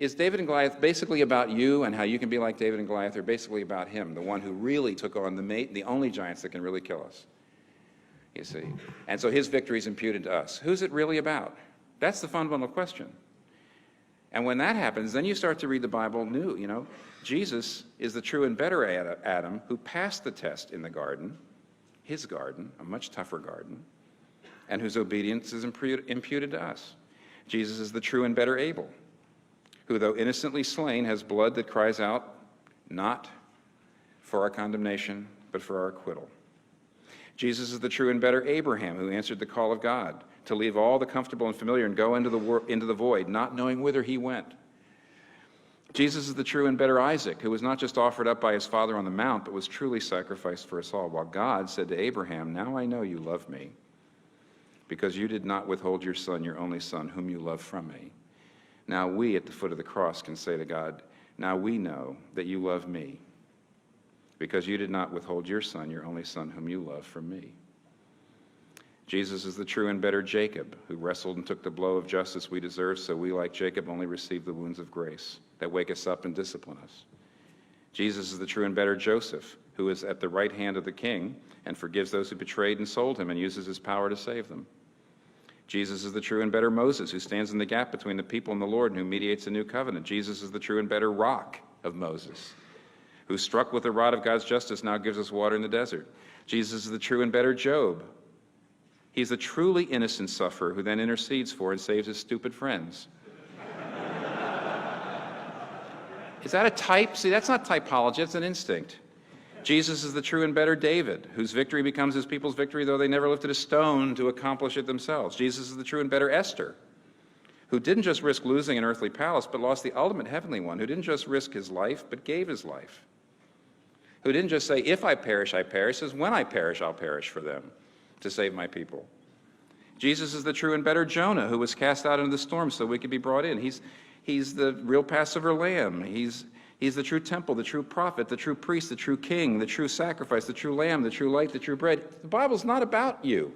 Is David and Goliath basically about you and how you can be like David and Goliath, or basically about him, the one who really took on the only giants that can really kill us? You see. And so his victory is imputed to us. Who's it really about? That's the fundamental question. And when that happens, then you start to read the Bible new. You know, Jesus is the true and better Adam who passed the test in the garden, his garden, a much tougher garden, and whose obedience is imputed to us. Jesus is the true and better Abel, who, though innocently slain, has blood that cries out, not for our condemnation, but for our acquittal. Jesus is the true and better Abraham, who answered the call of God to leave all the comfortable and familiar and go into the void, not knowing whither he went. Jesus is the true and better Isaac, who was not just offered up by his father on the mount, but was truly sacrificed for us all, while God said to Abraham, "Now I know you love me, because you did not withhold your son, your only son, whom you love from me." Now we, at the foot of the cross, can say to God, "Now we know that you love me, because you did not withhold your son, your only son, whom you love from me." Jesus is the true and better Jacob, who wrestled and took the blow of justice we deserve, so we, like Jacob, only receive the wounds of grace that wake us up and discipline us. Jesus is the true and better Joseph, who is at the right hand of the king and forgives those who betrayed and sold him and uses his power to save them. Jesus is the true and better Moses, who stands in the gap between the people and the Lord and who mediates a new covenant. Jesus is the true and better rock of Moses, who, struck with the rod of God's justice, now gives us water in the desert. Jesus is the true and better Job. He's the truly innocent sufferer who then intercedes for and saves his stupid friends. Is that a type? See, that's not typology, that's an instinct. Jesus is the true and better David, whose victory becomes his people's victory, though they never lifted a stone to accomplish it themselves. Jesus is the true and better Esther, who didn't just risk losing an earthly palace, but lost the ultimate heavenly one, who didn't just risk his life, but gave his life, who didn't just say, "If I perish, I perish," says, "When I perish, I'll perish for them, to save my people." Jesus is the true and better Jonah, who was cast out into the storm so we could be brought in. He's the real Passover lamb. He's the true temple, the true prophet, the true priest, the true king, the true sacrifice, the true lamb, the true light, the true bread. The Bible's not about you.